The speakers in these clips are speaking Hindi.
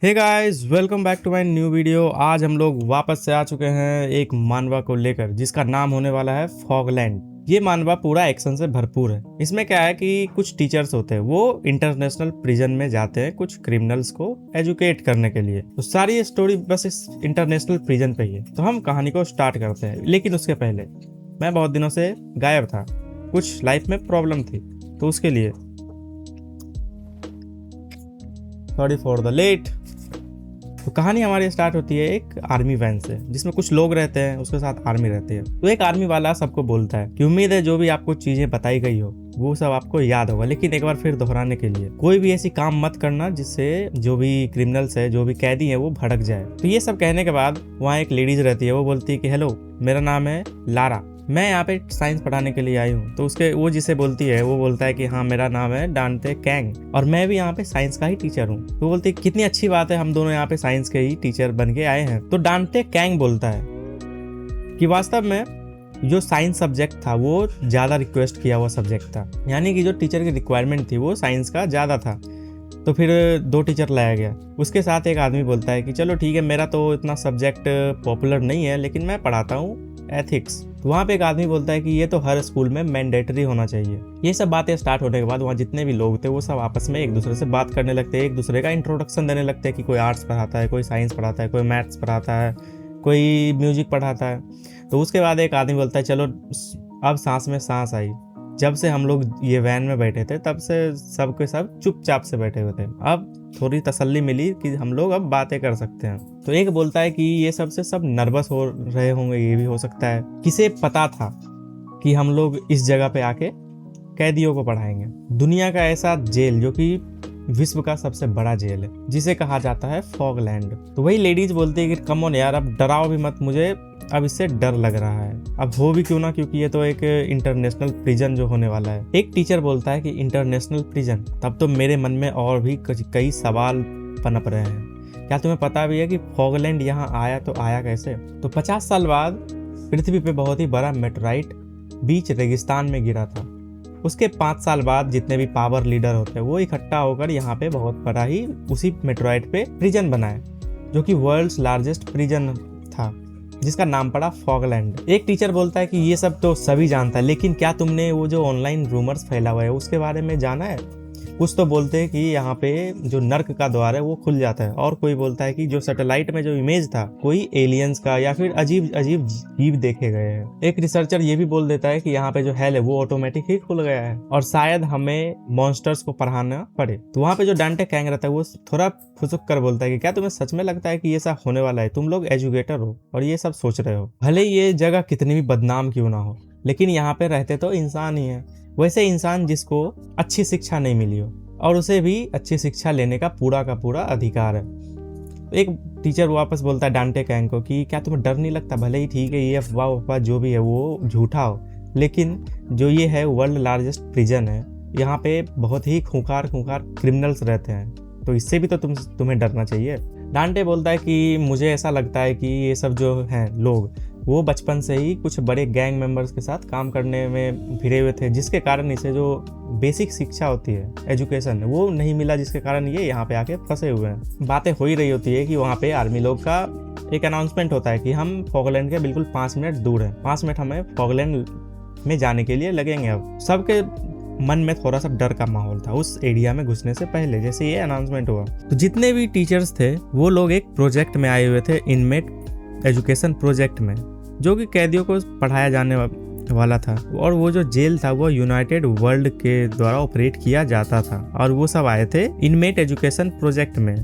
Hey guys, welcome back to my new video. आज हम लोग वापस से आ चुके हैं एक मानवा को लेकर, जिसका नाम होने वाला है फॉगलैंड। ये मानवा पूरा एक्शन से भरपूर है। इसमें क्या है कि कुछ टीचर्स होते हैं, वो इंटरनेशनल प्रिजन में जाते हैं कुछ क्रिमिनल्स को एजुकेट करने के लिए। तो सारी स्टोरी बस इस इंटरनेशनल प्रिजन पे ही है। तो हम कहानी को स्टार्ट करते हैं, लेकिन उसके पहले मैं बहुत दिनों से गायब था, कुछ लाइफ में प्रॉब्लम थी, तो उसके लिए सॉरी फॉर द लेट। तो कहानी हमारी स्टार्ट होती है एक आर्मी वैन से, जिसमें कुछ लोग रहते हैं, उसके साथ आर्मी रहती है। तो एक आर्मी वाला सबको बोलता है कि उम्मीद है जो भी आपको चीजें बताई गई हो वो सब आपको याद होगा, लेकिन एक बार फिर दोहराने के लिए कोई भी ऐसी काम मत करना जिससे जो भी क्रिमिनल्स है, जो भी कैदी है, वो भड़क जाए। तो ये सब कहने के बाद वहाँ एक लेडीज रहती है, वो बोलती है कि हेलो, मेरा नाम है लारा, मैं यहाँ पे साइंस पढ़ाने के लिए आई हूँ। तो उसके वो जिसे बोलती है वो बोलता है कि हाँ, मेरा नाम है डांटे कैंग और मैं भी यहाँ पे साइंस का ही टीचर हूँ। तो बोलती है कितनी अच्छी बात है, हम दोनों यहाँ पे साइंस के ही टीचर बन के आए हैं। तो डांटे कैंग बोलता है कि वास्तव में जो साइंस सब्जेक्ट था वो ज़्यादा रिक्वेस्ट किया हुआ सब्जेक्ट था, यानी कि जो टीचर की रिक्वायरमेंट थी वो साइंस का ज़्यादा था। तो फिर 2 टीचर लाया गया। उसके साथ एक आदमी बोलता है कि चलो ठीक है, मेरा तो इतना सब्जेक्ट पॉपुलर नहीं है, लेकिन मैं पढ़ाता हूँ एथिक्स। तो वहाँ पे एक आदमी बोलता है कि ये तो हर स्कूल में मैंडेटरी होना चाहिए। ये सब बातें स्टार्ट होने के बाद वहाँ जितने भी लोग थे वो सब आपस में एक दूसरे से बात करने लगते हैं, एक दूसरे का इंट्रोडक्शन देने लगते हैं कि कोई आर्ट्स पढ़ाता है, कोई साइंस पढ़ाता है, कोई मैथ्स पढ़ाता है, कोई म्यूजिक पढ़ाता है। तो उसके बाद एक आदमी बोलता है चलो अब सांस में सांस आई। जब से हम लोग ये वैन में बैठे थे तब से सब के सब चुपचाप से बैठे हुए थे, अब थोड़ी तसल्ली मिली कि हम लोग अब बातें कर सकते हैं। तो एक बोलता है कि ये सब से सब नर्वस हो रहे होंगे, ये भी हो सकता है। किसे पता था कि हम लोग इस जगह पे आके कैदियों को पढ़ाएंगे। दुनिया का ऐसा जेल जो कि विश्व का सबसे बड़ा जेल है, जिसे कहा जाता है फॉगलैंड। तो वही लेडीज बोलती है कि कम ऑन यार, अब डराओ भी मत मुझे, अब इससे डर लग रहा है। अब हो भी क्यों ना, क्योंकि ये तो एक इंटरनेशनल प्रिजन जो होने वाला है। एक टीचर बोलता है कि इंटरनेशनल प्रिजन, तब तो मेरे मन में और भी कई सवाल पनप रहे हैं। क्या तुम्हें पता भी है कि फॉगलैंड यहाँ आया तो आया कैसे? तो 50 साल बाद पृथ्वी पे बहुत ही बड़ा मेटेराइट बीच रेगिस्तान में गिरा था। उसके 5 साल बाद जितने भी पावर लीडर होते हैं वो इकट्ठा होकर यहाँ पे बहुत बड़ा ही उसी मेटेराइट पे प्रिजन बनाए, जो कि वर्ल्ड्स लार्जेस्ट प्रिजन था, जिसका नाम पड़ा फॉगलैंड। एक टीचर बोलता है कि ये सब तो सभी जानता है, लेकिन क्या तुमने वो जो ऑनलाइन रूमर्स फैला हुआ है उसके बारे में जाना है? कुछ तो बोलते हैं कि यहाँ पे जो नर्क का द्वार है वो खुल जाता है, और कोई बोलता है कि जो सैटेलाइट में जो इमेज था कोई एलियंस का या फिर अजीब अजीब जीव देखे गए हैं। एक रिसर्चर ये भी बोल देता है कि यहाँ पे जो हेल है वो ऑटोमेटिक ही खुल गया है और शायद हमें मॉन्स्टर्स को पढ़ाना पड़े। तो वहाँ पे जो डांटे कैंग रहता है वो थोड़ा फुसुक कर बोलता है कि क्या तुम्हें सच में लगता है कि ये सब होने वाला है? तुम लोग एजुकेटर हो और ये सब सोच रहे हो। भले ये जगह कितनी भी बदनाम क्यों ना हो, लेकिन यहाँ पे रहते तो इंसान ही है। वैसे इंसान जिसको अच्छी शिक्षा नहीं मिली हो और उसे भी अच्छी शिक्षा लेने का पूरा अधिकार है। एक टीचर वापस बोलता है डांटे कैंग को कि क्या तुम्हें डर नहीं लगता? भले ही ठीक है ये अफवाह जो भी है वो झूठा हो, लेकिन जो ये है वर्ल्ड लार्जेस्ट प्रिजन है, यहाँ पे बहुत ही खूंखार क्रिमिनल्स रहते हैं, तो इससे भी तो तुम्हें डरना चाहिए। डांटे बोलता है कि मुझे ऐसा लगता है कि ये सब जो हैं लोग वो बचपन से ही कुछ बड़े गैंग मेंबर्स के साथ काम करने में भिड़े हुए थे, जिसके कारण इसे जो बेसिक शिक्षा होती है, एजुकेशन, वो नहीं मिला, जिसके कारण ये यहाँ पे आके फंसे हुए हैं। बातें हो ही रही होती है कि वहाँ पे आर्मी लोग का एक अनाउंसमेंट होता है कि हम फॉगलैंड के बिल्कुल 5 मिनट दूर हैं, 5 मिनट हमें फॉगलैंड में जाने के लिए लगेंगे। अब सबके मन में थोड़ा सा डर का माहौल था उस एरिया में घुसने से पहले, जैसे ये अनाउंसमेंट हुआ। तो जितने भी टीचर्स थे वो लोग एक प्रोजेक्ट में आए हुए थे, इनमेट एजुकेशन प्रोजेक्ट में, जो कि कैदियों को पढ़ाया जाने वाला था। और वो जो जेल था वो यूनाइटेड वर्ल्ड के द्वारा ऑपरेट किया जाता था, और वो सब आए थे इनमेट एजुकेशन प्रोजेक्ट में,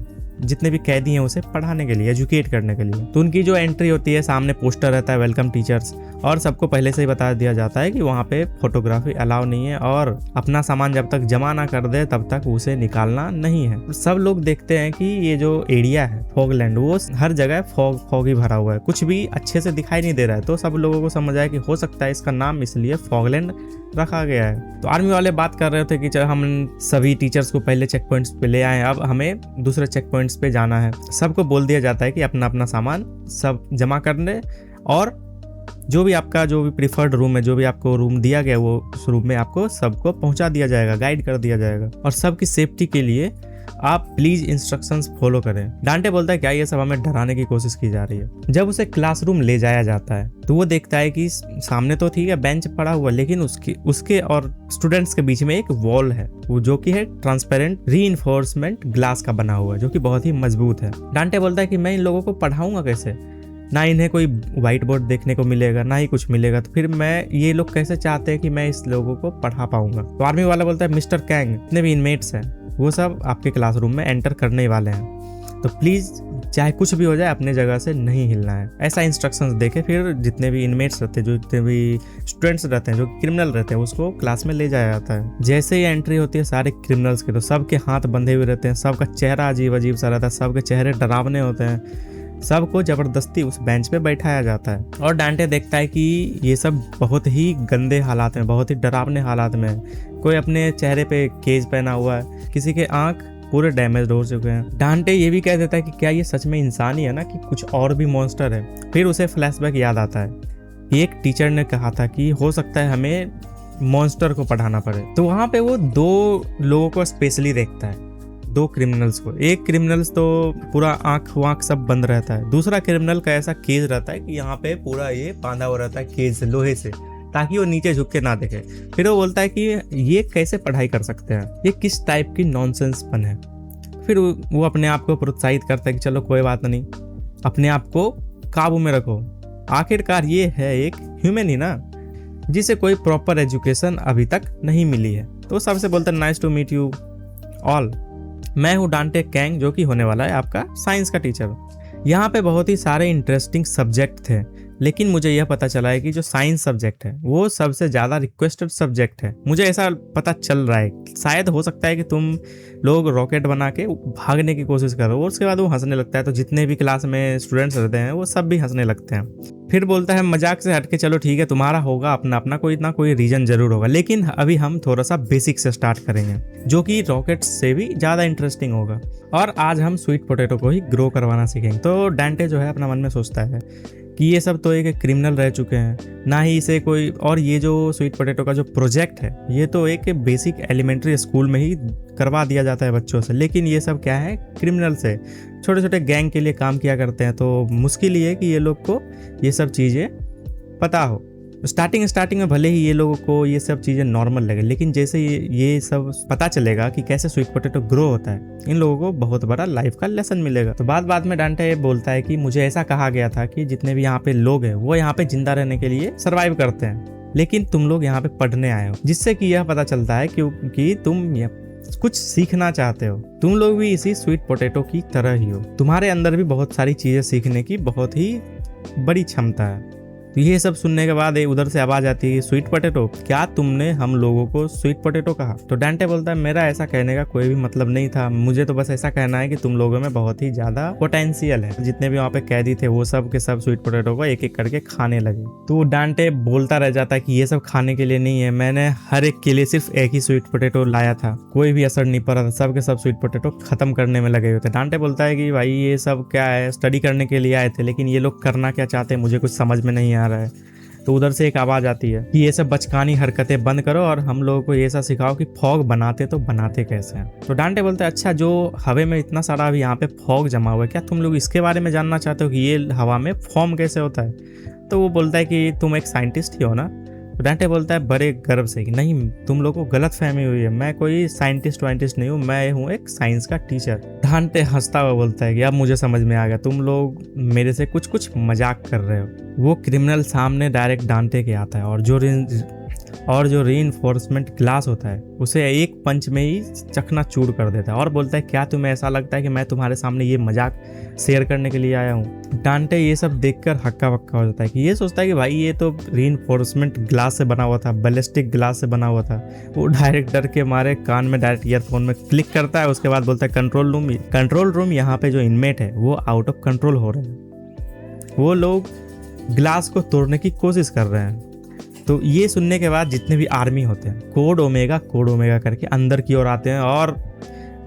जितने भी कैदी हैं उसे पढ़ाने के लिए, एजुकेट करने के लिए। तो उनकी जो एंट्री होती है, सामने पोस्टर रहता है वेलकम टीचर्स, और सबको पहले से ही बता दिया जाता है कि वहाँ पे फोटोग्राफी अलाउ नहीं है, और अपना सामान जब तक जमा ना कर दे तब तक उसे निकालना नहीं है। सब लोग देखते हैं कि ये जो एरिया है फॉगलैंड, वो हर जगह फॉग ही भरा हुआ है, कुछ भी अच्छे से दिखाई नहीं दे रहा है। तो सब लोगों को समझ आया कि हो सकता है इसका नाम इसलिए फॉगलैंड रखा गया है। तो आर्मी वाले बात कर रहे थे कि हम सभी टीचर्स को पहले चेक पॉइंट्स पे ले आए, अब हमें दूसरे चेक पॉइंट्स पे जाना है। सबको बोल दिया जाता है कि अपना अपना सामान सब जमा कर ले, और जो भी प्रीफर्ड रूम है, जो भी आपको रूम दिया गया, वो उस रूम में आपको सबको पहुंचा दिया जाएगा, गाइड कर दिया जाएगा। और सबकी सेफ्टी के लिए आप प्लीज इंस्ट्रक्शंस फॉलो करें। डांटे बोलता है क्या ये सब हमें डराने की कोशिश की जा रही है। जब उसे क्लासरूम ले जाया जाता है तो वो देखता है कि सामने तो ठीक है बेंच पड़ा हुआ, लेकिन उसके और स्टूडेंट्स के बीच में एक वॉल है, वो जो कि है ट्रांसपेरेंट रीइंफोर्समेंट ग्लास का बना हुआ है, जो कि बहुत ही मजबूत है। डांटे बोलता है कि मैं इन लोगों को पढ़ाऊंगा कैसे, ना इन्हें कोई व्हाइट बोर्ड देखने को मिलेगा, ना ही कुछ मिलेगा, तो फिर मैं ये लोग कैसे चाहते हैं कि मैं इस लोगों को पढ़ा पाऊंगा। तो आर्मी वाला बोलता है मिस्टर कैंग, जितने भी इनमेट्स हैं वो सब आपके क्लासरूम में एंटर करने वाले हैं, तो प्लीज चाहे कुछ भी हो जाए अपने जगह से नहीं हिलना है। ऐसा इंस्ट्रक्शंस देके फिर जितने भी इनमेट्स रहते हैं, जो जितने भी स्टूडेंट्स रहते हैं, जो क्रिमिनल रहते हैं, उसको क्लास में ले जाया जाता है। जैसे ही एंट्री होती है सारे क्रिमिनल्स के, तो सबके हाथ बंधे हुए रहते हैं, सबका चेहरा अजीब अजीब सा रहता है, सबके चेहरे डरावने होते हैं, सबको जबरदस्ती उस बेंच पे बैठाया जाता है। और डांटे देखता है कि ये सब बहुत ही गंदे हालात में, बहुत ही डरावने हालात में है। कोई अपने चेहरे पे केज पहना हुआ है, किसी के आंख पूरे डैमेज हो चुके हैं। डांटे ये भी कह देता है कि क्या ये सच में इंसान ही है ना, कि कुछ और भी मॉन्स्टर है। फिर उसे फ्लैशबैक याद आता है कि एक टीचर ने कहा था कि हो सकता है हमें मॉन्स्टर को पढ़ाना पड़े। तो वहाँ पे वो 2 लोगों को स्पेशली देखता है, 2 क्रिमिनल्स को। एक क्रिमिनल्स तो पूरा आंख वाँख सब बंद रहता है, दूसरा क्रिमिनल का ऐसा केज रहता है कि यहाँ पे पूरा ये बांधा हुआ रहता है केज से, लोहे से, ताकि वो नीचे झुक के ना देखे। फिर वो बोलता है कि ये कैसे पढ़ाई कर सकते हैं, ये किस टाइप की नॉनसेंसपन है। फिर वो अपने आप को प्रोत्साहित करता है कि चलो कोई बात नहीं, अपने आप को काबू में रखो, आखिरकार ये है एक ह्यूमन ही ना, जिसे कोई प्रॉपर एजुकेशन अभी तक नहीं मिली है। तो सबसे बोलता है nice to meet you all, मैं हूँ डांटे कैंग, जो कि होने वाला है आपका साइंस का टीचर। यहाँ पे बहुत ही सारे इंटरेस्टिंग सब्जेक्ट थे, लेकिन मुझे यह पता चला है कि जो साइंस सब्जेक्ट है वो सबसे ज़्यादा रिक्वेस्टेड सब्जेक्ट है। मुझे ऐसा पता चल रहा है, शायद हो सकता है कि तुम लोग रॉकेट बना के भागने की कोशिश करो और उसके बाद वो हंसने लगता है, तो जितने भी क्लास में स्टूडेंट्स रहते हैं वो सब भी हंसने लगते हैं। फिर बोलता है मजाक से हटके चलो ठीक है, तुम्हारा होगा अपना अपना कोई ना कोई रीजन जरूर होगा, लेकिन अभी हम थोड़ा सा बेसिक से स्टार्ट करेंगे, जो कि रॉकेट से भी ज़्यादा इंटरेस्टिंग होगा। और आज हम स्वीट पोटैटो को ही ग्रो करवाना सीखेंगे। तो डांटे जो है अपना मन में सोचता है कि ये सब तो एक क्रिमिनल रह चुके हैं, ना ही इसे कोई, और ये जो स्वीट पोटैटो का जो प्रोजेक्ट है ये तो एक बेसिक एलिमेंट्री स्कूल में ही करवा दिया जाता है बच्चों से, लेकिन ये सब क्या है क्रिमिनल से छोटे छोटे गैंग के लिए काम किया करते हैं, तो मुश्किल ही है कि ये लोग को ये सब चीज़ें पता हो। स्टार्टिंग में भले ही ये लोगों को ये सब चीज़ें नॉर्मल लगे, लेकिन जैसे ये सब पता चलेगा कि कैसे स्वीट पोटैटो ग्रो होता है, इन लोगों को बहुत बड़ा लाइफ का लेसन मिलेगा। तो बाद में डांटे ये बोलता है कि मुझे ऐसा कहा गया था कि जितने भी यहाँ पे लोग हैं वो यहाँ पे जिंदा रहने के लिए सर्वाइव करते हैं, लेकिन तुम लोग यहाँ पे पढ़ने आए हो, जिससे कि यह पता चलता है कि तुम कुछ सीखना चाहते हो। तुम लोग भी इसी स्वीट पोटैटो की तरह ही हो, तुम्हारे अंदर भी बहुत सारी चीज़ें सीखने की बहुत ही बड़ी क्षमता है। तो ये सब सुनने के बाद उधर से आवाज आती है स्वीट पोटैटो, क्या तुमने हम लोगों को स्वीट पोटैटो कहा? तो डांटे बोलता है मेरा ऐसा कहने का कोई भी मतलब नहीं था, मुझे तो बस ऐसा कहना है कि तुम लोगों में बहुत ही ज्यादा पोटेंशियल है। जितने भी वहाँ पे कैदी थे वो सब के सब स्वीट पोटैटो को एक एक करके खाने लगे। तो डांटे बोलता रह जाता है कि ये सब खाने के लिए नहीं है, मैंने हर एक के लिए सिर्फ एक ही स्वीट पोटैटो लाया था, कोई भी असर नहीं पड़ा था, सब के सब स्वीट पोटैटो खत्म करने में लगे हुए थे। डांटे बोलता है कि भाई ये सब क्या है, स्टडी करने के लिए आए थे, लेकिन ये लोग करना क्या चाहते हैं मुझे कुछ समझ में नहीं आ रहा है। तो उधर से एक आवाज़ आती है कि ये सब बचकानी हरकतें बंद करो और हम लोगों को ये सब सिखाओ कि फॉग बनाते तो बनाते कैसे हैं। तो डांटे बोलते हैं अच्छा, जो हवा में इतना सारा अभी यहाँ पे फॉग जमा हुआ है, क्या तुम लोग इसके बारे में जानना चाहते हो कि ये हवा में फॉर्म कैसे होता है? तो वो बोलता है कि तुम एक साइंटिस्ट ही हो ना? तो डांटे बोलता है बड़े गर्व से कि नहीं, तुम लोगों को गलत फहमी हुई है, मैं कोई साइंटिस्ट वाइंटिस्ट नहीं हूँ, मैं हूँ एक साइंस का टीचर। डांटे हंसता हुआ बोलता है कि अब मुझे समझ में आ गया, तुम लोग मेरे से कुछ मजाक कर रहे हो। वो क्रिमिनल सामने डायरेक्ट डांटे के आता है और जो रीइंफोर्समेंट ग्लास होता है उसे एक पंच में ही चकनाचूर कर देता है और बोलता है क्या तुम्हें ऐसा लगता है कि मैं तुम्हारे सामने ये मजाक शेयर करने के लिए आया हूँ? डांटे ये सब देखकर हक्का बक्का हो जाता है कि ये सोचता है कि भाई ये तो रीइंफोर्समेंट ग्लास से बना हुआ था, बैलिस्टिक ग्लास से बना हुआ था। वो डायरेक्ट डर के मारे कान में डायरेक्ट ईयरफोन में क्लिक करता है। उसके बाद बोलता है कंट्रोल रूम यहाँ पे जो इनमेट है वो आउट ऑफ कंट्रोल हो रहे हैं, वो लोग ग्लास को तोड़ने की कोशिश कर रहे हैं। तो ये सुनने के बाद जितने भी आर्मी होते हैं कोड ओमेगा करके अंदर की ओर आते हैं और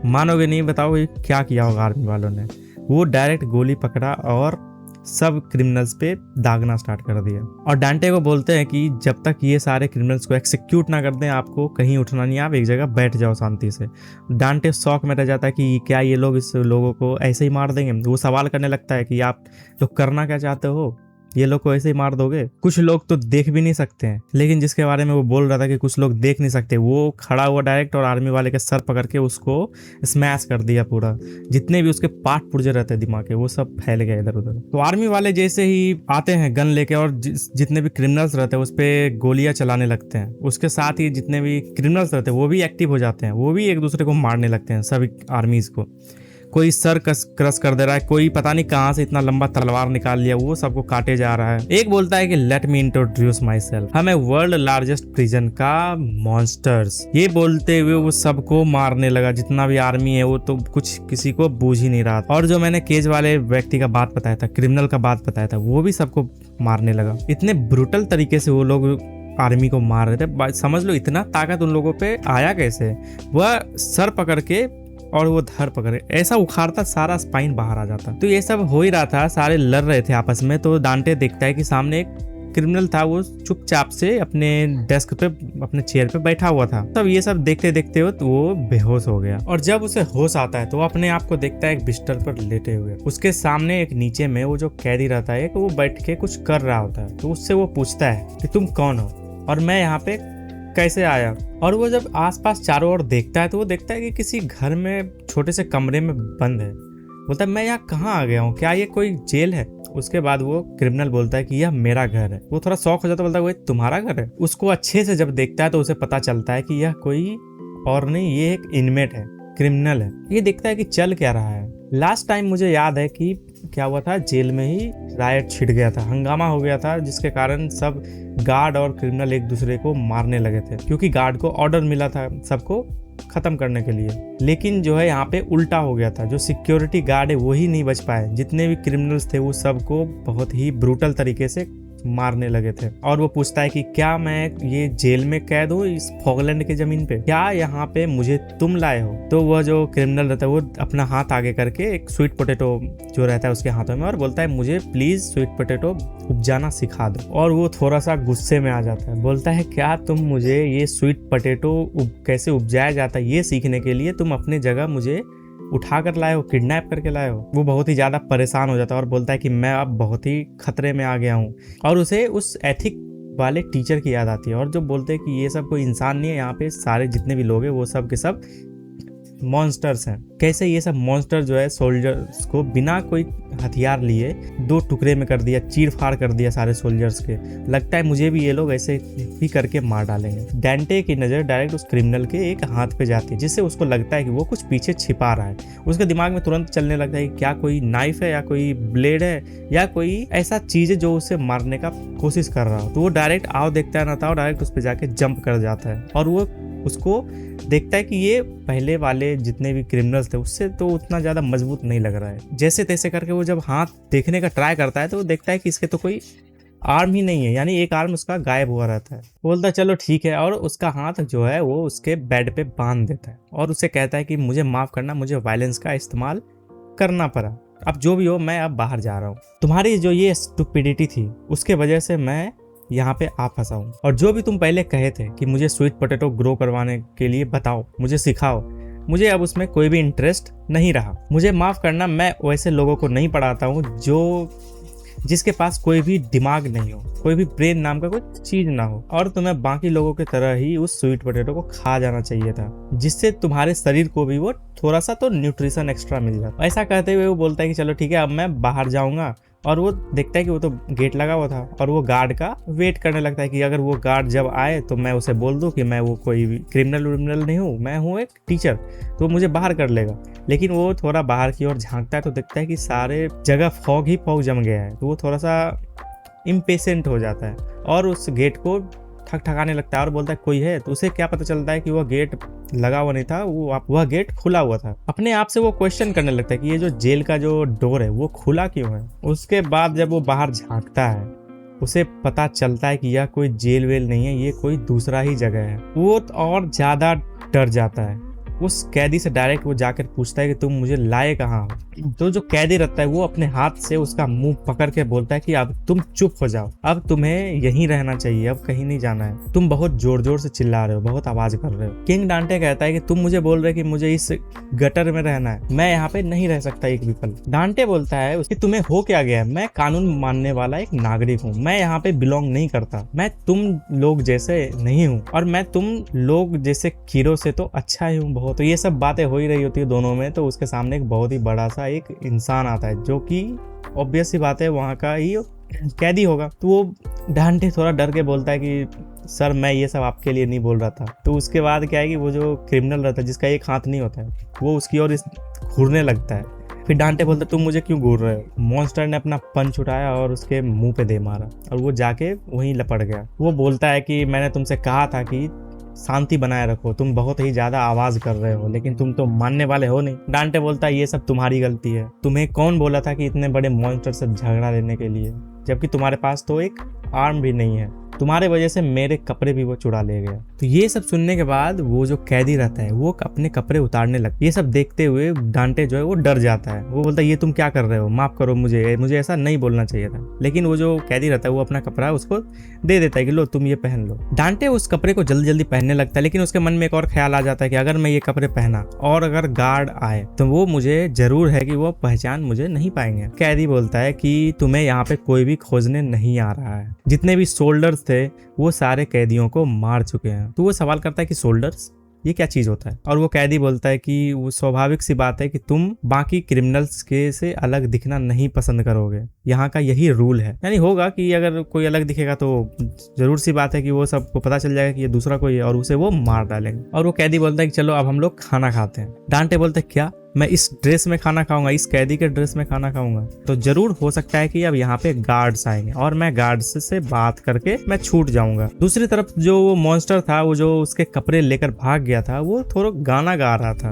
मानोगे नहीं, बताओ ये क्या किया होगा आर्मी वालों ने। वो डायरेक्ट गोली पकड़ा और सब क्रिमिनल्स पे दागना स्टार्ट कर दिया। और डांटे को बोलते हैं कि जब तक ये सारे क्रिमिनल्स को एक्सिक्यूट ना कर दें आपको कहीं उठना नहीं, आप एक जगह बैठ जाओ शांति से। डांटे शौक में रह जाता है कि क्या ये लोग इस लोगों को ऐसे ही मार देंगे। वो सवाल करने लगता है कि आप लोग करना क्या चाहते हो, ये लोग को ऐसे ही मार दोगे। कुछ लोग तो देख भी नहीं सकते हैं, लेकिन जिसके बारे में वो बोल रहा था कि कुछ लोग देख नहीं सकते, वो खड़ा हुआ डायरेक्ट और आर्मी वाले के सर पकड़ के उसको स्मैश कर दिया पूरा। जितने भी उसके पार्ट पुर्जे रहते हैं दिमाग के वो सब फैल गए इधर उधर। तो आर्मी वाले जैसे ही आते हैं गन लेके और जितने भी क्रिमिनल्स रहते हैं उस पर गोलियां चलाने लगते हैं। उसके साथ ही जितने भी क्रिमिनल्स रहते हैं वो भी एक्टिव हो जाते हैं, वो भी एक दूसरे को मारने लगते हैं सभी आर्मीज को। कोई सर क्रश कर दे रहा है, कोई पता नहीं कहां से इतना लंबा तलवार निकाल लिया, वो सबको काटे जा रहा है। एक बोलता है कि let me introduce my self, हमें वर्ल्ड लार्जेस्ट प्रिजन का मॉन्स्टर्स। ये बोलते हुए वो सबको मारने लगा। जितना भी आर्मी है वो तो कुछ किसी को बूझ ही नहीं रहा। और जो मैंने केज वाले व्यक्ति का बात बताया था, क्रिमिनल का बात बताया था, वो भी सबको मारने लगा। इतने ब्रूटल तरीके से वो लोग आर्मी को मार रहे थे। समझ लो इतना ताकत उन लोगों पे आया कैसे। वह सर पकड़ के और वो धर पकड़े ऐसा उखाड़ता सारा स्पाइन बाहर आ जाता। तो ये सब हो ही रहा था, सारे लड़ रहे थे आपस में। तो डांटे देखता है कि सामने एक क्रिमिनल था, वो चुपचाप से अपने डेस्क पे अपने चेयर पे बैठा हुआ था। तब ये सब देखते देखते हो तो वो बेहोश हो गया। और जब उसे होश आता है तो वो अपने आप को देखता है एक बिस्तर पर लेटे हुए। उसके सामने एक नीचे में वो जो कैदी रहता है वो बैठ के कुछ कर रहा होता है। तो उससे वो पूछता है कि तुम कौन हो और मैं यहाँ पे कैसे आया। और वो जब आसपास चारों ओर देखता है तो वो देखता है कि किसी घर में छोटे से कमरे में बंद है। बोलता है मैं यहाँ कहाँ आ गया हूँ, क्या ये कोई जेल है। उसके बाद वो क्रिमिनल बोलता है कि यह मेरा घर है। वो थोड़ा शौक हो जाता है, बोलता है वो तुम्हारा घर है। उसको अच्छे से जब देखता है तो उसे पता चलता है कि यह कोई और नहीं, ये एक इनमेट है, क्रिमिनल है। ये देखता है कि चल क्या रहा है। लास्ट टाइम मुझे याद है कि क्या हुआ था, जेल में ही रायट छिड़ गया था, हंगामा हो गया था, जिसके कारण सब गार्ड और क्रिमिनल एक दूसरे को मारने लगे थे, क्योंकि गार्ड को ऑर्डर मिला था सबको खत्म करने के लिए। लेकिन जो है यहाँ पे उल्टा हो गया था, जो सिक्योरिटी गार्ड है वही नहीं बच पाए। जितने भी क्रिमिनल्स थे वो सबको बहुत ही ब्रूटल तरीके से मारने लगे थे। और वो पूछता है कि क्या मैं ये जेल में कैद हूँ इस फॉगलैंड के जमीन पे, क्या यहाँ पे मुझे तुम लाए हो। तो वह जो क्रिमिनल रहता है वो अपना हाथ आगे करके एक स्वीट पोटैटो जो रहता है उसके हाथों में और बोलता है मुझे प्लीज स्वीट पोटैटो उपजाना सिखा दो। और वो थोड़ा सा गुस्से में आ जाता है, बोलता है क्या तुम मुझे ये स्वीट पोटैटो कैसे उपजाया जाता है ये सीखने के लिए तुम अपनी जगह मुझे उठा कर लाए हो, किडनैप करके लाए हो। वो बहुत ही ज्यादा परेशान हो जाता है और बोलता है कि मैं अब बहुत ही खतरे में आ गया हूँ। और उसे उस एथिक वाले टीचर की याद आती है और जो बोलते हैं कि ये सब कोई इंसान नहीं है, यहाँ पे सारे जितने भी लोग हैं वो सब के सब मॉन्स्टर्स हैं। कैसे ये सब मॉन्स्टर जो है सोल्जर्स को बिना कोई हथियार लिए 2 टुकड़े में कर दिया, चीर फाड़ कर दिया सारे सोल्जर्स के। लगता है मुझे भी ये लोग ऐसे ही करके मार डालेंगे। डांटे की नज़र डायरेक्ट उस क्रिमिनल के एक हाथ पे जाती है, जिससे उसको लगता है कि वो कुछ पीछे छिपा रहा है। उसके दिमाग में तुरंत चलने लगता है कि क्या कोई नाइफ है या कोई ब्लेड है या कोई ऐसा चीज़ है जो उसे मारने का कोशिश कर रहा हो। तो वो डायरेक्ट आओ देखता है ना था और डायरेक्ट उस पर जाके जंप कर जाता है। और वो उसको देखता है कि ये पहले वाले जितने भी क्रिमिनल्स थे उससे तो उतना ज़्यादा मजबूत नहीं लग रहा है। जैसे तैसे करके वो जब हाथ देखने का ट्राई करता है तो वो देखता है कि इसके तो कोई आर्म ही नहीं है, यानी एक आर्म उसका गायब हुआ रहता है। बोलता चलो ठीक है और उसका हाथ जो है वो उसके बेड पे बांध देता है और उसे कहता है कि मुझे माफ़ करना, मुझे वायलेंस का इस्तेमाल करना पड़ा। अब जो भी हो मैं अब बाहर जा रहा हूँ। तुम्हारी जो ये स्टुपिडिटी थी उसके वजह से मैं यहाँ पे आ फंसा हूँ। और जो भी तुम पहले कहे थे कि मुझे स्वीट पोटैटो ग्रो करवाने के लिए बताओ, मुझे सिखाओ, मुझे अब उसमें कोई भी इंटरेस्ट नहीं रहा। मुझे माफ़ करना, मैं वैसे लोगों को नहीं पढ़ाता हूँ जिसके पास कोई भी दिमाग नहीं हो, कोई भी ब्रेन नाम का कोई चीज़ ना हो। और तुम्हें बाकी लोगों की तरह ही उस स्वीट पोटैटो को खा जाना चाहिए था, जिससे तुम्हारे शरीर को भी वो थोड़ा सा तो न्यूट्रिशन एक्स्ट्रा मिल जाता। ऐसा कहते हुए वो बोलता है कि चलो ठीक है अब मैं बाहर जाऊँगा। और वो देखता है कि वो तो गेट लगा हुआ था और वो गार्ड का वेट करने लगता है कि अगर वो गार्ड जब आए तो मैं उसे बोल दूं कि मैं वो कोई क्रिमिनल नहीं हूँ, मैं हूँ एक टीचर, तो मुझे बाहर कर लेगा। लेकिन वो थोड़ा बाहर की ओर झांकता है तो देखता है कि सारे जगह फॉग ही फॉग जम गया है। तो वो थोड़ा सा इम्पेशेंट हो जाता है और उस गेट को ठकठकाने लगता है और बोलता है कोई है। तो उसे क्या पता चलता है कि वह गेट लगा हुआ नहीं था, वह गेट खुला हुआ था। अपने आप से वो क्वेश्चन करने लगता है कि ये जो जेल का जो डोर है वो खुला क्यों है। उसके बाद जब वो बाहर झांकता है उसे पता चलता है कि यह कोई जेल वेल नहीं है, ये कोई दूसरा ही जगह है। वो और ज्यादा डर जाता है उस कैदी से डायरेक्ट वो जाकर पूछता है कि तुम मुझे लाए कहाँ हो। तो जो कैदी रहता है वो अपने हाथ से उसका मुंह पकड़ के बोलता है कि अब तुम चुप हो जाओ, अब तुम्हें यहीं रहना चाहिए, अब कहीं नहीं जाना है, तुम बहुत जोर जोर से चिल्ला रहे हो, बहुत आवाज कर रहे हो। किंग डांटे कहता है कि तुम मुझे बोल रहे कि मुझे इस गटर में रहना है, मैं यहाँ पे नहीं रह सकता एक भी पल। डांटे बोलता है उसकी तुम्हें हो क्या गया, मैं कानून मानने वाला एक नागरिक हूँ, मैं यहाँ पे बिलोंग नहीं करता, मैं तुम लोग जैसे नहीं हूँ, और मैं तुम लोग जैसे कीड़ों से तो अच्छा ही हूँ बहुत। तो ये सब बातें हो ही रही होती है दोनों में, तो उसके सामने एक बहुत ही बड़ा सा एक इंसान आता है जो कि ऑब्वियस सी बात है वहाँ का ही कैदी होगा। तो वो डांटे थोड़ा डर के बोलता है कि सर मैं ये सब आपके लिए नहीं बोल रहा था। तो उसके बाद क्या है कि वो जो क्रिमिनल रहता है जिसका एक हाथ नहीं होता है वो उसकी ओर घूरने लगता है। फिर डांटे बोलता तुम मुझे क्यों घूर रहे हो। मॉन्स्टर ने अपना पंच उठाया और उसके मुंह पे दे मारा और वो जाके वहीं लपट गया। वो बोलता है कि मैंने तुमसे कहा था कि शांति बनाए रखो, तुम बहुत ही ज्यादा आवाज कर रहे हो, लेकिन तुम तो मानने वाले हो नहीं। डांटे बोलता है ये सब तुम्हारी गलती है, तुम्हें कौन बोला था कि इतने बड़े मॉन्स्टर से झगड़ा लेने के लिए, जबकि तुम्हारे पास तो एक आर्म भी नहीं है, तुम्हारे वजह से मेरे कपड़े भी वो चुरा ले गया। तो ये सब सुनने के बाद वो जो कैदी रहता है वो अपने कपड़े उतारने लगता है। ये सब देखते हुए डांटे जो है वो डर जाता है। वो बोलता है ये तुम क्या कर रहे हो, माफ करो मुझे ऐसा नहीं बोलना चाहिए था। लेकिन वो जो कैदी रहता है वो अपना कपड़ा उसको दे देता है कि लो तुम ये पहन लो। डांटे उस कपड़े को जल्दी जल्दी पहनने लगता है, लेकिन उसके मन में एक और ख्याल आ जाता है कि अगर मैं ये कपड़े पहना और अगर गार्ड आए तो वो मुझे जरूर है कि वो पहचान मुझे नहीं पाएंगे। कैदी बोलता है कि तुम्हें यहाँ पे कोई भी खोजने नहीं आ रहा है, जितने भी सोल्डर्स थे वो सारे कैदियों को मार चुके हैं। तो वो सवाल करता है कि सोल्डर्स ये क्या चीज होता है। और वो कैदी बोलता है कि वो स्वाभाविक सी बात है कि तुम बाकी क्रिमिनल्स के से अलग दिखना नहीं पसंद करोगे, यहाँ का यही रूल है। यानी होगा कि अगर कोई अलग दिखेगा तो जरूर सी बात है कि वो सबको पता चल जाएगा कि ये दूसरा कोई है और उसे वो मार डालेंगे। और वो कैदी बोलता है कि चलो अब हम लोग खाना खाते हैं। डांटे बोलते हैं क्या, मैं इस ड्रेस में खाना खाऊंगा, इस कैदी के ड्रेस में खाना खाऊंगा। तो जरूर हो सकता है कि अब यहाँ पे गार्ड्स आएंगे और मैं गार्ड्स से बात करके मैं छूट जाऊंगा। दूसरी तरफ जो वो मॉन्स्टर था, वो जो उसके कपड़े लेकर भाग गया था, वो थोड़ा गाना गा रहा था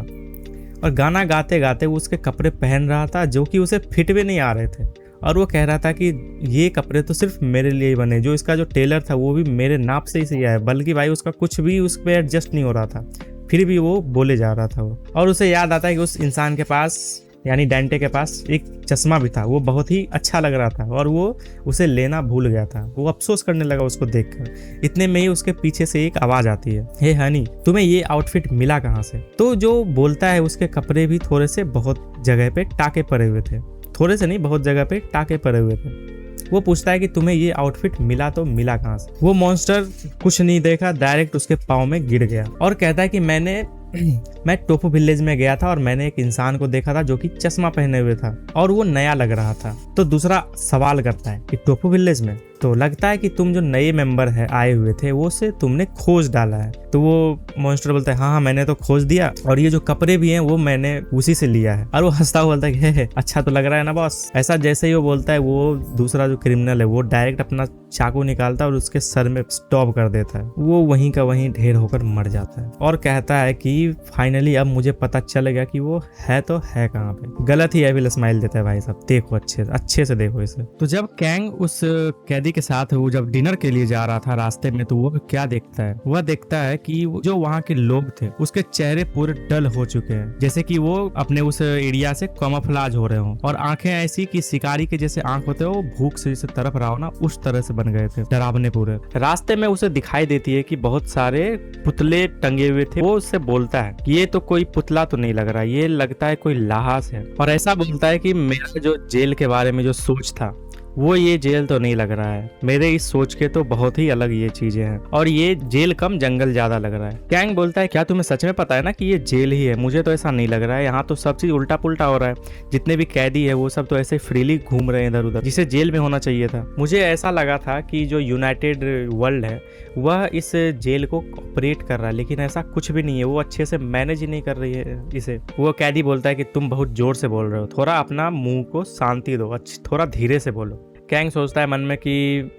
और गाना गाते गाते वो उसके कपड़े पहन रहा था जो कि उसे फिट भी नहीं आ रहे थे। और वो कह रहा था कि ये कपड़े तो सिर्फ मेरे लिए ही बने, जो इसका जो टेलर था वो भी मेरे नाप से ही सिया है, बल्कि भाई उसका कुछ भी उस पर एडजस्ट नहीं हो रहा था, फिर भी वो बोले जा रहा था वो। और उसे याद आता है कि उस इंसान के पास यानी डांटे के पास एक चश्मा भी था, वो बहुत ही अच्छा लग रहा था और वो उसे लेना भूल गया था। वो अफसोस करने लगा उसको देखकर। इतने में ही उसके पीछे से एक आवाज आती है, हे हनी तुम्हें ये आउटफिट मिला कहाँ से। तो जो बोलता है उसके कपड़े भी थोड़े से बहुत जगह पे टाके पड़े हुए थे, थोड़े से नहीं बहुत जगह पे टाके पड़े हुए थे। वो पूछता है कि तुम्हें ये आउटफिट मिला तो मिला कहाँ से। वो मॉन्स्टर कुछ नहीं देखा, डायरेक्ट उसके पाँव में गिर गया और कहता है कि मैं टोफू विलेज में गया था और मैंने एक इंसान को देखा था जो कि चश्मा पहने हुए था और वो नया लग रहा था। तो दूसरा सवाल करता है कि टोफू विलेज में, तो लगता है कि तुम जो नए मेंबर है आए हुए थे वो से तुमने खोज डाला है। तो वो मॉन्स्टर बोलता है हाँ मैंने तो खोज दिया और ये जो कपड़े भी हैं वो मैंने उसी से लिया है। और वो हंसता हुआ बोलता है कि अच्छा तो लग रहा है ना बॉस। ऐसा जैसे ही वो बोलता है वो दूसरा जो क्रिमिनल है वो डायरेक्ट अपना चाकू निकालता है और उसके सर में स्टॉप कर देता है। वो वहीं का वहीं ढेर होकर मर जाता है और कहता है कि फाइनली अब मुझे पता चल गया कि वो है तो है कहाँ पे। गलत ही एविल स्माइल देता है भाई साहब, देखो अच्छे से देखो इसे। तो जब कैंग उस कैदी के साथ वो जब डिनर के लिए जा रहा था रास्ते में, तो वो क्या देखता है, वह देखता है कि जो वहाँ के लोग थे उसके चेहरे पूरे डल हो चुके हैं, जैसे कि वो अपने उस एरिया से कैमोफ्लेज हो रहे हो और आंखें ऐसी कि शिकारी के जैसे आंख होते हैं वो भूख से जैसे तरफ रहा हो ना उस तरह से बन गए थे, डरावने पूरे। रास्ते में उसे दिखाई देती है कि बहुत सारे पुतले टंगे हुए थे। वो उससे बोलता है कि ये तो कोई पुतला तो नहीं लग रहा, ये लगता है कोई लाश है। और ऐसा बोलता है कि मेरा जो जेल के बारे में जो सोच था वो ये जेल तो नहीं लग रहा है, मेरे इस सोच के तो बहुत ही अलग ये चीजें हैं और ये जेल कम जंगल ज्यादा लग रहा है। कैंग बोलता है क्या तुम्हें सच में पता है ना कि ये जेल ही है, मुझे तो ऐसा नहीं लग रहा है, यहाँ तो सब चीज उल्टा पुल्टा हो रहा है, जितने भी कैदी है वो सब तो ऐसे फ्रीली घूम रहे हैं इधर उधर, जिसे जेल में होना चाहिए था। मुझे ऐसा लगा था कि जो यूनाइटेड वर्ल्ड है वह इस जेल को ऑपरेट कर रहा है, लेकिन ऐसा कुछ भी नहीं है, वो अच्छे से मैनेज ही नहीं कर रही है इसे। वो कैदी बोलता है कि तुम बहुत जोर से बोल रहे हो, थोड़ा अपना मुंह को शांति दो, थोड़ा धीरे से बोलो। कैंग सोचता है मन में कि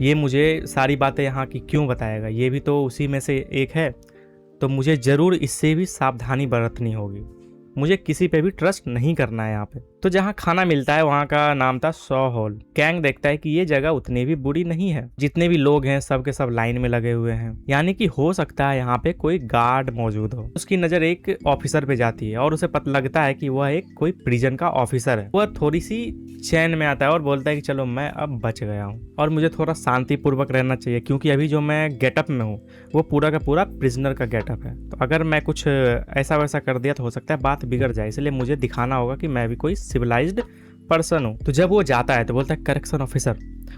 ये मुझे सारी बातें यहाँ की क्यों बताएगा, ये भी तो उसी में से एक है, तो मुझे जरूर इससे भी सावधानी बरतनी होगी, मुझे किसी पे भी ट्रस्ट नहीं करना है यहाँ पे। तो तो जहाँ खाना मिलता है वहाँ का नाम था सॉ हॉल। कैंग देखता है कि ये जगह उतनी भी बुरी नहीं है, जितने भी लोग हैं सब के सब लाइन में लगे हुए हैं, यानी कि हो सकता है यहाँ पे कोई गार्ड मौजूद हो। उसकी नजर एक ऑफिसर पे जाती है और उसे पता लगता है कि वह एक कोई प्रिजन का ऑफिसर है। वह थोड़ी सी चैन में आता है और बोलता है कि चलो मैं अब बच गया हूँ और मुझे थोड़ा शांतिपूर्वक रहना चाहिए, क्योंकि अभी जो मैं गेटअप में हूँ वो पूरा का पूरा प्रिजनर का गेटअप है। तो अगर मैं कुछ ऐसा वैसा कर दिया तो हो सकता है बात बिगड़ जाए, इसलिए मुझे दिखाना होगा कि मैं भी कोई सिविलाइज्ड पर्सन हूँ। तो जब वो जाता है तो बोलता है करेक्शन ऑफिसर,